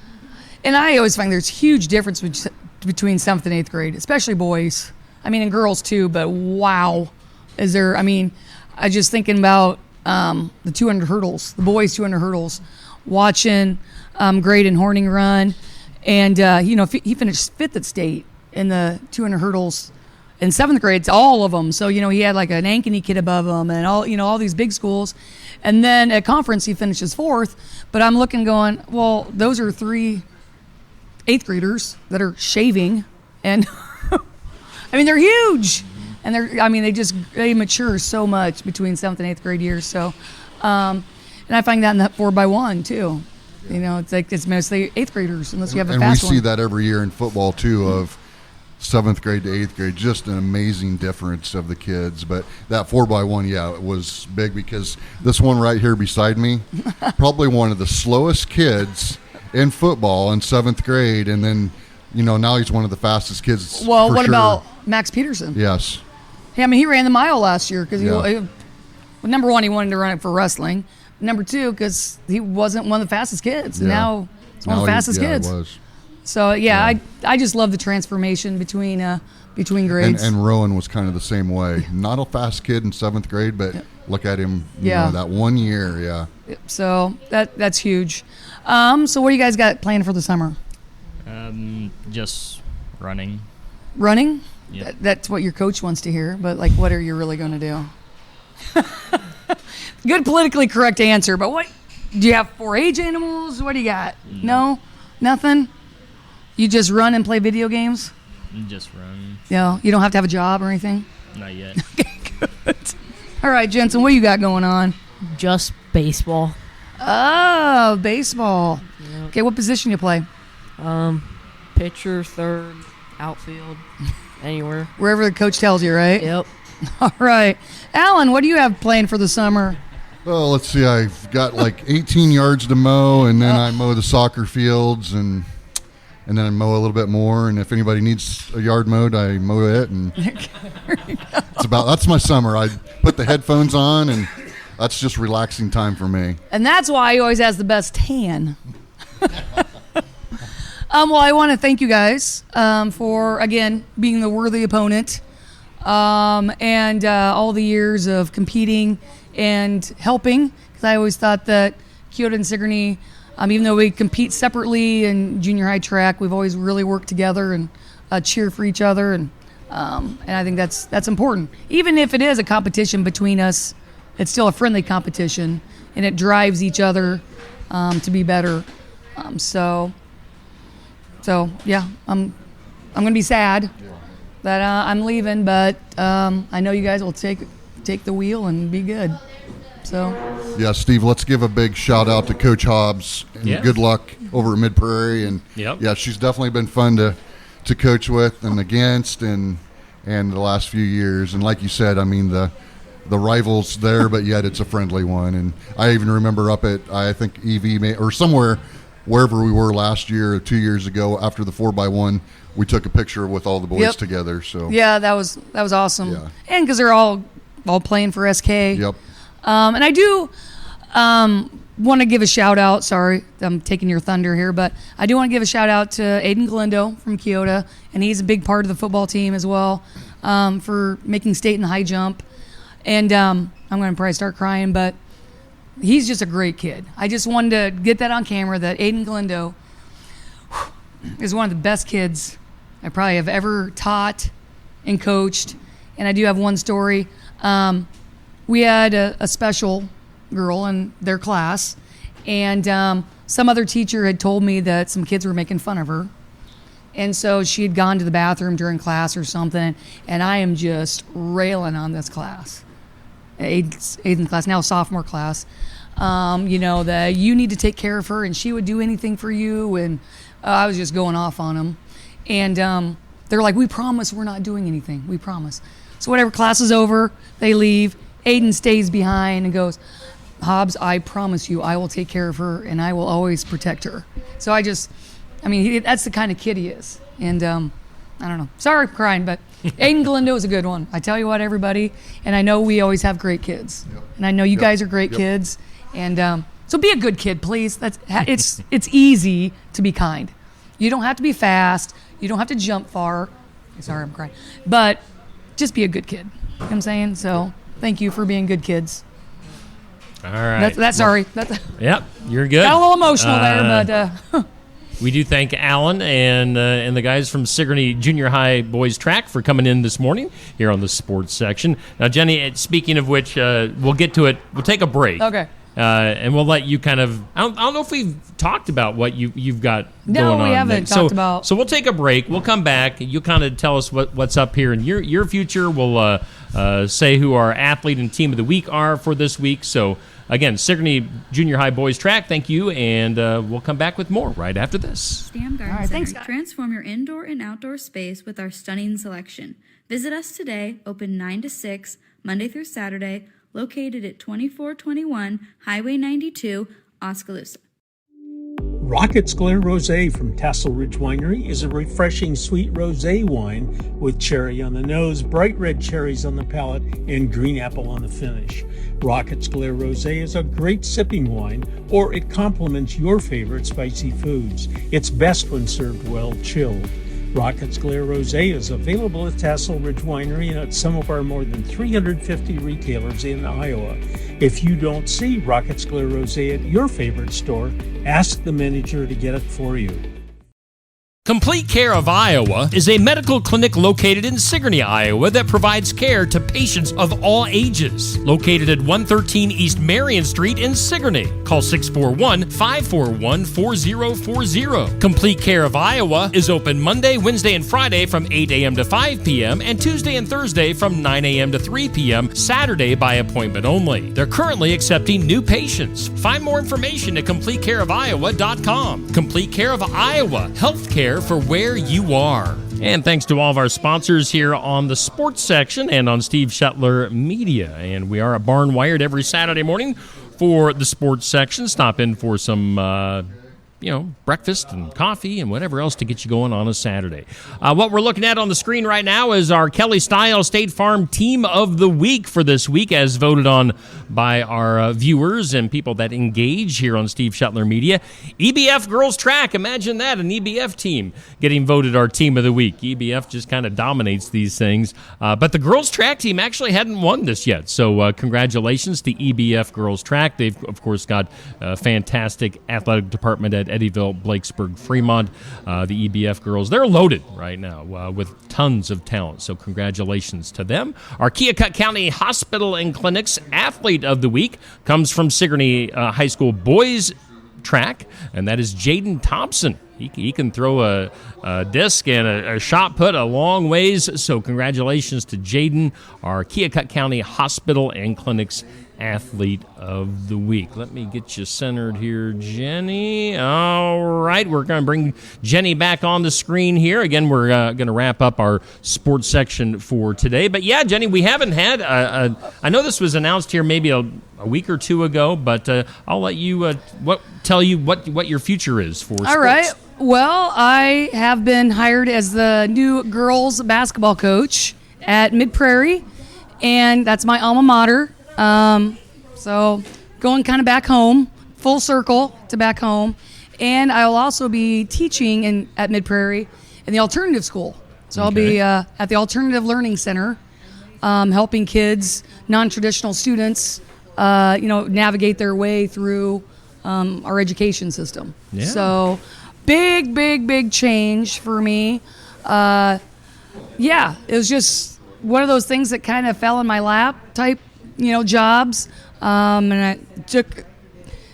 [SPEAKER 5] and I always find there's huge difference between 7th and 8th grade, especially boys. I mean, and girls too, but wow. I just thinking about the 200 hurdles, the boys 200 hurdles, watching Graydon Horning run, and he finished 5th at state in the 200 hurdles in 7th grade, all of them. So he had like an Ankeny kid above him, and all these big schools. And then at conference he finishes 4th. But I'm looking, going, well, those are 3 8th graders that are shaving, and they're huge, and they mature so much between 7th and 8th grade years. So, and I find that in that 4x1 too. It's mostly 8th graders unless you have a fast one.
[SPEAKER 23] And we see that every year in football too, of 7th grade to 8th grade, just an amazing difference of the kids. But that 4x1, it was big, because this one right here beside me, probably one of the slowest kids in football in 7th grade, and then now he's one of the fastest kids.
[SPEAKER 5] Well, what
[SPEAKER 23] sure.
[SPEAKER 5] about Max Peterson?
[SPEAKER 23] Yes.
[SPEAKER 5] Yeah, he ran the mile last year because number one, he wanted to run it for wrestling. Number two, because he wasn't one of the fastest kids.
[SPEAKER 23] Yeah.
[SPEAKER 5] Now he's one of the fastest kids.
[SPEAKER 23] It was.
[SPEAKER 5] So I just love the transformation between grades.
[SPEAKER 23] And Rowan was kind of the same way. Not a fast kid in 7th grade, but look at him. That 1 year. Yeah.
[SPEAKER 5] So that's huge. So what do you guys got planned for the summer?
[SPEAKER 21] Just running.
[SPEAKER 5] Running?
[SPEAKER 21] Yeah.
[SPEAKER 5] That's what your coach wants to hear. But what are you really going to do? Good politically correct answer. But what? Do you have 4-H animals? What do you got? No? Nothing? You just run and play video games?
[SPEAKER 21] Just run.
[SPEAKER 5] Yeah. You don't have to have a job or anything?
[SPEAKER 21] Not yet.
[SPEAKER 5] Okay, good. All right, Jensen, what do you got going on?
[SPEAKER 22] Just baseball.
[SPEAKER 5] Oh, baseball.
[SPEAKER 22] Yep.
[SPEAKER 5] Okay, what position you play?
[SPEAKER 22] Pitcher, third, outfield, anywhere.
[SPEAKER 5] Wherever the coach tells you, right?
[SPEAKER 22] Yep.
[SPEAKER 5] All right. Alan, what do you have planned for the summer?
[SPEAKER 23] Well, let's see. I've got 18 yards to mow, and then I mow the soccer fields, and then I mow a little bit more. And if anybody needs a yard mowed, I mow it. And that's my summer. I put the headphones on, and that's just relaxing time for me.
[SPEAKER 5] And that's why he always has the best tan. Well, I want to thank you guys for, again, being the worthy opponent and all the years of competing and helping, because I always thought that Kyoto and Sigourney Even though we compete separately in junior high track, we've always really worked together and cheer for each other, and I think that's important. Even if it is a competition between us, it's still a friendly competition, and it drives each other to be better. So yeah, I'm gonna be sad that I'm leaving, but I know you guys will take the wheel and be good. So
[SPEAKER 23] yeah, Steve, let's give a big shout out to Coach Hobbs and good luck over at Mid Prairie. And yeah, she's definitely been fun to coach with and against and the last few years. And like you said, I mean the rival's there, but yet it's a friendly one. And I even remember up at, I think EV or somewhere, wherever we were last year or 2 years ago after the 4x1, we took a picture with all the boys together. So
[SPEAKER 5] yeah, that was awesome. Yeah. And because they're all playing for SK.
[SPEAKER 23] Yep.
[SPEAKER 5] And I do want to give a shout out. Sorry, I'm taking your thunder here, but I do want to give a shout out to Aiden Galindo from Keota, and he's a big part of the football team as well, for making state in the high jump. And I'm going to probably start crying, but he's just a great kid. I just wanted to get that on camera that Aiden Galindo is one of the best kids I probably have ever taught and coached. And I do have one story. We had a special girl in their class, and some other teacher had told me that some kids were making fun of her. And so she had gone to the bathroom during class or something, and I am just railing on this class. Aiden's class, now sophomore class. That you need to take care of her, and she would do anything for you, and I was just going off on them. And they're like, we promise we're not doing anything. We promise. So whatever, class is over, they leave. Aiden stays behind and goes, Hobbs, I promise you I will take care of her, and I will always protect her. So that's the kind of kid he is. And I don't know. Sorry for crying, but Aiden Galindo is a good one. I tell you what, everybody. And I know we always have great kids. Yep. And I know you guys are great kids. And so be a good kid, please. It's easy to be kind. You don't have to be fast. You don't have to jump far. Sorry, I'm crying. But just be a good kid. You know what I'm saying? So thank you for being good kids.
[SPEAKER 3] All right.
[SPEAKER 5] Sorry.
[SPEAKER 3] Yep, you're good.
[SPEAKER 5] Got a little emotional there, but...
[SPEAKER 3] We do thank Alan and the guys from Sigourney Junior High Boys Track for coming in this morning here on the sports section. Now, Jenny, speaking of which, we'll get to it. We'll take a break.
[SPEAKER 5] Okay.
[SPEAKER 3] And we'll let you kind of... I don't know if we've talked about what you've got going on.
[SPEAKER 5] No, we haven't talked about...
[SPEAKER 3] So we'll take a break. We'll come back. You'll kind of tell us what's up here in your future. We'll say who our athlete and team of the week are for this week. So... Again, Sigourney Junior High Boys Track, thank you, and we'll come back with more right after this.
[SPEAKER 1] Stam Garden Center. Thanks, transform your indoor and outdoor space with our stunning selection. Visit us today, open 9 to 6, Monday through Saturday, located at 2421 Highway 92, Oskaloosa.
[SPEAKER 2] Rocket's Glare Rosé from Tassel Ridge Winery is a refreshing sweet rosé wine with cherry on the nose, bright red cherries on the palate, and green apple on the finish. Rocket's Glare Rosé is a great sipping wine, or it complements your favorite spicy foods. It's best when served well chilled. Rocket's Glare Rosé is available at Tassel Ridge Winery and at some of our more than 350 retailers in Iowa. If you don't see Rocket's Glare Rosé at your favorite store, ask the manager to get it for you.
[SPEAKER 3] Complete Care of Iowa is a medical clinic located in Sigourney, Iowa that provides care to patients of all ages. Located at 113 East Marion Street in Sigourney. Call 641-541-4040. Complete Care of Iowa is open Monday, Wednesday, and Friday from 8 a.m. to 5 p.m. and Tuesday and Thursday from 9 a.m. to 3 p.m. Saturday by appointment only. They're currently accepting new patients. Find more information at CompleteCareOfIowa.com. Complete Care of Iowa. Healthcare for where you are. And thanks to all of our sponsors here on the sports section and on Steve Shetler Media. And we are at Barn Wired every Saturday morning for the sports section. Stop in for some breakfast and coffee and whatever else to get you going on a Saturday. What we're looking at on the screen right now is our Kelly Style State Farm Team of the Week for this week, as voted on by our viewers and people that engage here on Steve Shetler Media. EBF Girls Track, imagine that, an EBF team getting voted our Team of the Week. EBF just kind of dominates these things. But the girls track team actually hadn't won this yet. So congratulations to EBF Girls Track. They've, of course, got a fantastic athletic department at Eddyville, Blakesburg, Fremont. The EBF girls, they're loaded right now with tons of talent. So congratulations to them. Our Keokuk County Hospital and Clinics Athlete of the Week comes from Sigourney High School Boys Track, and that is Jaden Thompson. He can throw a disc and a shot put a long ways. So congratulations to Jaden, our Keokuk County Hospital and Clinics Athlete of the Week. Let me get you centered here, Jenny. All right, we're going to bring Jenny back on the screen here. Again, we're going to wrap up our sports section for today. But yeah, Jenny, we haven't had I know this was announced here maybe a week or two ago, but I'll let you tell you what your future is for sports.
[SPEAKER 5] All right. Well, I have been hired as the new girls basketball coach at Mid Prairie, and that's my alma mater. So going kind of back home, full circle to back home. And I'll also be teaching at Mid Prairie in the alternative school. So I'll be at the Alternative Learning Center, helping kids, non-traditional students, navigate their way through our education system.
[SPEAKER 3] Yeah.
[SPEAKER 5] So big change for me. It was just one of those things that kind of fell in my lap type jobs, and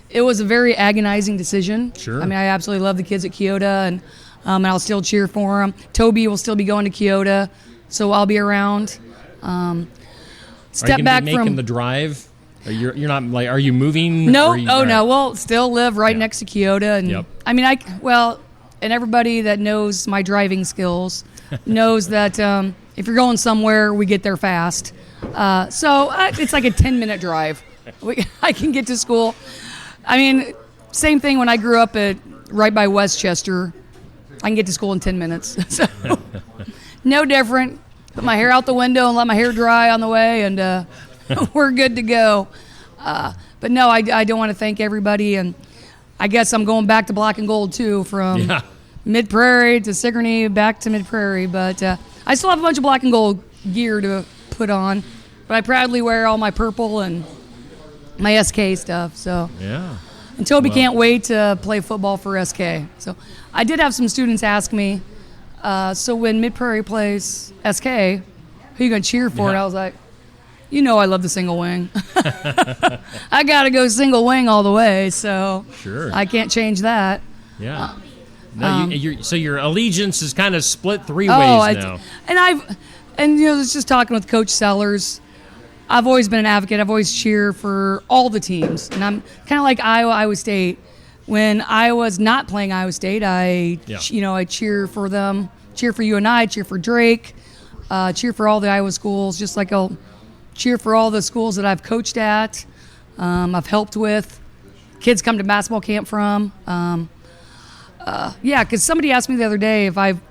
[SPEAKER 5] it was a very agonizing decision.
[SPEAKER 3] Sure.
[SPEAKER 5] I mean, I absolutely love the kids at Keota, and I'll still cheer for them. Toby will still be going to Keota, so I'll be around.
[SPEAKER 3] Are you making the drive? You're not like? Are you moving?
[SPEAKER 5] No. No. We'll still live right next to Keota, and
[SPEAKER 3] Yep.
[SPEAKER 5] I mean, and everybody that knows my driving skills knows that if you're going somewhere, we get there fast. So it's like a 10-minute drive. I can get to school. I mean, same thing when I grew up right by Westchester. I can get to school in 10 minutes. So no different. Put my hair out the window and let my hair dry on the way, and we're good to go. But no, I don't want to thank everybody, and I guess I'm going back to black and gold too, from Mid Prairie to Sigourney back to Mid Prairie. But I still have a bunch of black and gold gear to put on, but I proudly wear all my purple and my SK stuff. So
[SPEAKER 3] yeah.
[SPEAKER 5] And Toby can't wait to play football for SK. So I did have some students ask me, so when Mid Prairie plays SK, who are you going to cheer for? And I was like, I love the single wing. I got to go single wing all the way, so
[SPEAKER 3] sure.
[SPEAKER 5] I can't change that.
[SPEAKER 3] Yeah. So your allegiance is kind of split three ways now.
[SPEAKER 5] And it's just talking with Coach Sellers. I've always been an advocate. I've always cheered for all the teams, and I'm kind of like Iowa State. When I was not playing Iowa State, I cheer for them, cheer for UNI, cheer for Drake, cheer for all the Iowa schools, just like I'll cheer for all the schools that I've coached at, I've helped with, kids come to basketball camp from. Because somebody asked me the other day if I've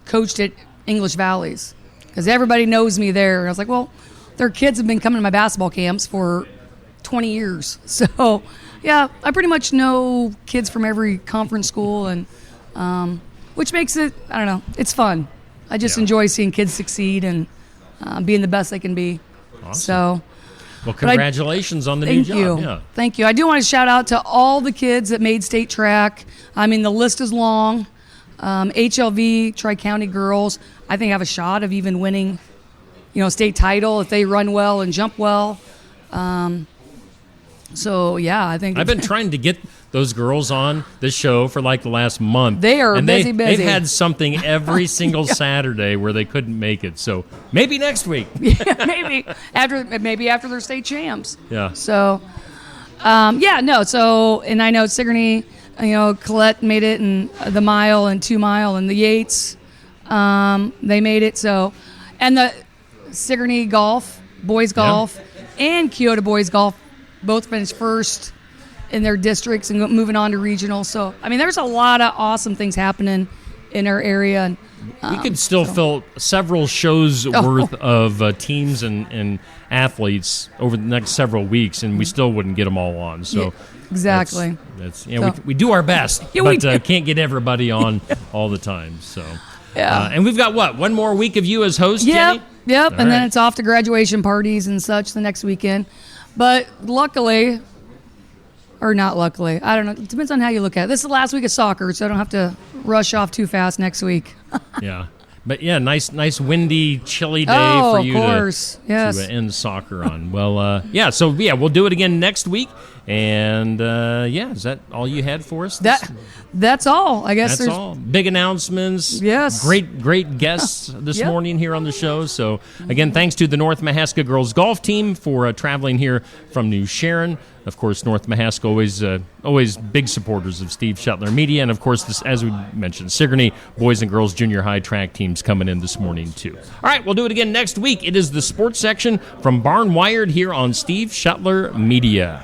[SPEAKER 5] coached at English Valleys, because everybody knows me there. And I was like, well, their kids have been coming to my basketball camps for 20 years. So, yeah, I pretty much know kids from every conference school, and which makes it, I don't know, it's fun. I just enjoy seeing kids succeed and being the best they can be.
[SPEAKER 3] Awesome.
[SPEAKER 5] So,
[SPEAKER 3] well, congratulations on the new job.
[SPEAKER 5] Thank you.
[SPEAKER 3] Yeah.
[SPEAKER 5] Thank you. I do want to shout out to all the kids that made state track. I mean, the list is long. HLV, Tri-County girls, I think have a shot of even winning, state title if they run well and jump well. So, yeah, I think
[SPEAKER 3] I've been trying to get those girls on this show for like the last month.
[SPEAKER 5] They are busy.
[SPEAKER 3] They've had something every single Saturday where they couldn't make it. So maybe next week.
[SPEAKER 5] Yeah, maybe after their state champs.
[SPEAKER 3] Yeah.
[SPEAKER 5] So, So, and I know Sigourney, Colette made it in the mile and 2 mile, and the Yates, they made it. So, and the Sigourney golf, boys golf, and Keota boys golf both finished first in their districts and moving on to regional. So, I mean, there's a lot of awesome things happening in our area. And,
[SPEAKER 3] we could still fill several shows worth of teams and athletes over the next several weeks, and we still wouldn't get them all on. So
[SPEAKER 5] yeah, exactly.
[SPEAKER 3] That's we do our best, but can't get everybody on all the time. So and we've got one more week of you as host, Jenny?
[SPEAKER 5] Yep, and then it's off to graduation parties and such the next weekend. But luckily, or not luckily, I don't know. It depends on how you look at it. This is the last week of soccer, so I don't have to rush off too fast next week.
[SPEAKER 3] Yeah. But yeah, nice windy, chilly day for you to end soccer on. Well, so we'll do it again next week. And is that all you had for us?
[SPEAKER 5] That's all. I guess
[SPEAKER 3] that's all. Big announcements.
[SPEAKER 5] Yes.
[SPEAKER 3] Great guests this morning here on the show. So again, thanks to the North Mahaska girls golf team for traveling here from New Sharon. Of course, North Mahaska always big supporters of Steve Shuttler Media, and of course, as we mentioned, Sigourney boys and girls junior high track teams coming in this morning too. All right, we'll do it again next week. It is the sports section from Barn Wired here on Steve Shuttler Media.